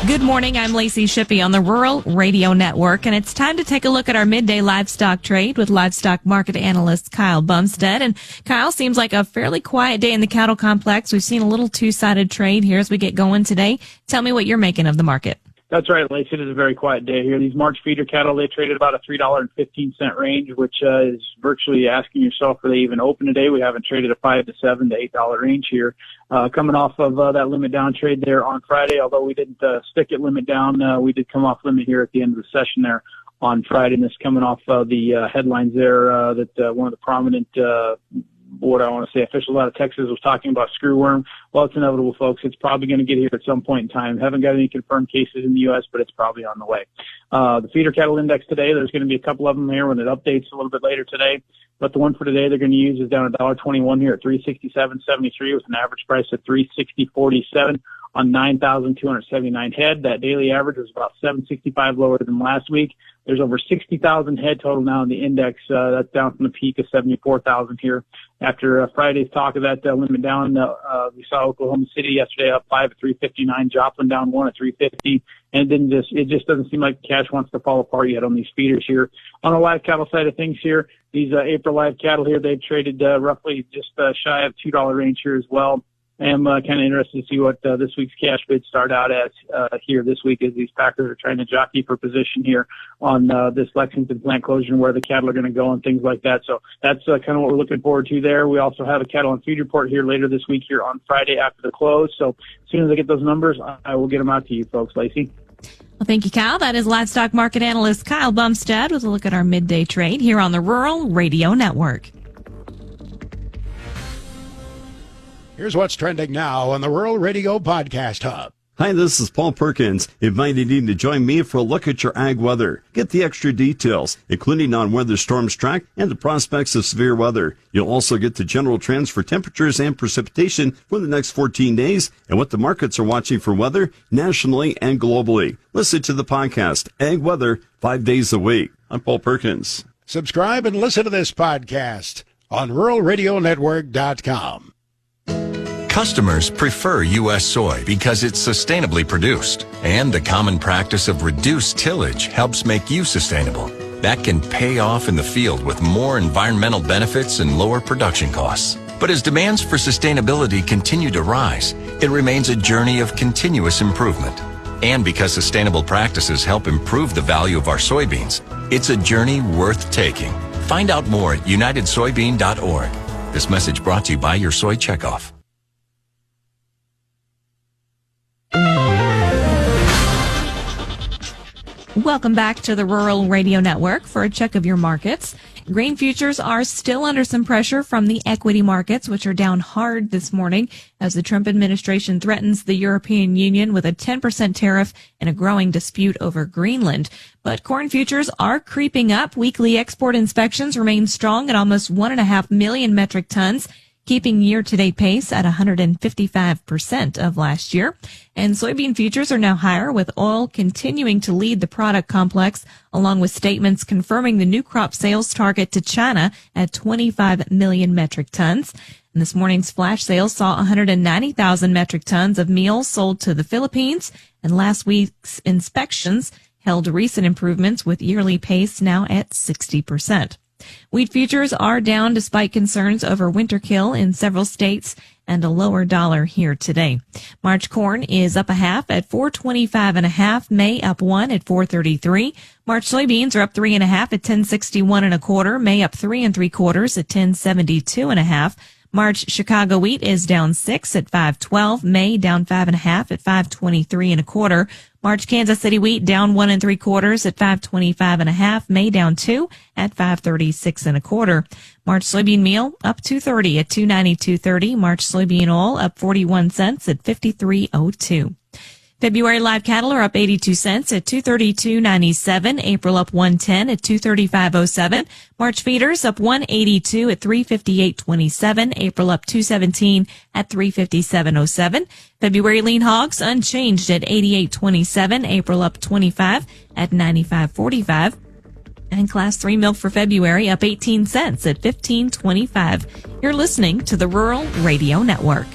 Good morning. I'm Lacey Shippey on the Rural Radio Network, and it's time to take a look at our midday livestock trade with livestock market analyst Kyle Bumsted. And Kyle, seems like a fairly quiet day in the cattle complex. We've seen a little two-sided trade here as we get going today. Tell me what you're making of the market. That's right, Lacey. It is a very quiet day here. These March feeder cattle, they traded about a $3.15 range, which is virtually asking yourself, are they even open today? We haven't traded a $5 to $7 to $8 range here. Coming off of that limit down trade there on Friday, although we didn't stick at limit down, we did come off limit here at the end of the session there on Friday. And this coming off the headlines there that one of the prominent officials out of Texas was talking about screwworm. Well, it's inevitable, folks. It's probably going to get here at some point in time. Haven't got any confirmed cases in the U.S., but it's probably on the way. The feeder cattle index today, there's going to be a couple of them here when it updates a little bit later today. But the one for today they're going to use is down $1.21 here at $367.73 with an average price of $360.47 on 9,279 head. That daily average was about 765 lower than last week. There's over 60,000 head total now in the index. That's down from the peak of 74,000 here. After Friday's talk of that limit down, we saw Oklahoma City yesterday up 5 at 359, Joplin down 1 at 350, and it just doesn't seem like the cash wants to fall apart yet on these feeders here. On the live cattle side of things here, these April live cattle here, they've traded roughly just shy of $2 range here as well. I'm kind of interested to see what this week's cash bids start out at here this week as these packers are trying to jockey for position here on this Lexington plant closure and where the cattle are going to go and things like that. So that's kind of what we're looking forward to there. We also have a cattle and feed report here later this week here on Friday after the close. So as soon as I get those numbers, I will get them out to you folks. Lacey. Well, thank you, Kyle. That is livestock market analyst Kyle Bumsted with a look at our midday trade here on the Rural Radio Network. Here's what's trending now on the Rural Radio Podcast Hub. Hi, this is Paul Perkins, inviting you to join me for a look at your ag weather. Get the extra details, including on where the storms track and the prospects of severe weather. You'll also get the general trends for temperatures and precipitation for the next 14 days and what the markets are watching for weather nationally and globally. Listen to the podcast, Ag Weather, 5 days a week. I'm Paul Perkins. Subscribe and listen to this podcast on ruralradionetwork.com. Customers prefer U.S. soy because it's sustainably produced, and the common practice of reduced tillage helps make you sustainable. That can pay off in the field with more environmental benefits and lower production costs. But as demands for sustainability continue to rise, it remains a journey of continuous improvement. And because sustainable practices help improve the value of our soybeans, it's a journey worth taking. Find out more at unitedsoybean.org. This message brought to you by your Soy Checkoff. Welcome back to the Rural Radio Network for a check of your markets. Grain futures are still under some pressure from the equity markets, which are down hard this morning as the Trump administration threatens the European Union with a 10% tariff and a growing dispute over Greenland. But corn futures are creeping up. Weekly export inspections remain strong at almost 1.5 million metric tons, keeping year-to-date pace at 155% of last year. And soybean futures are now higher, with oil continuing to lead the product complex, along with statements confirming the new crop sales target to China at 25 million metric tons. And this morning's flash sales saw 190,000 metric tons of meal sold to the Philippines, and last week's inspections held recent improvements, with yearly pace now at 60%. Wheat futures are down despite concerns over winter kill in several states and a lower dollar here today. March corn is up a half at 425.5. May up 1 at 433. March soybeans are up 3.5 at 1061.25. May up 3 3/4 at 1072.5. March Chicago wheat is down 6 at 512. May down 5.5 at 523.25. March Kansas City wheat down 1 3/4 at 525.5. May down 2 at 536.25. March soybean meal up 230 at 292.30. March soybean oil up 41 cents at 53.02. February live cattle are up 82 cents at 232.97. April up 110 at 235.07. March feeders up 182 at 358.27. April up 217 at 357.07. February lean hogs unchanged at 88.27. April up 25 at 95.45. And Class 3 milk for February up 18 cents at 15.25. You're listening to the Rural Radio Network.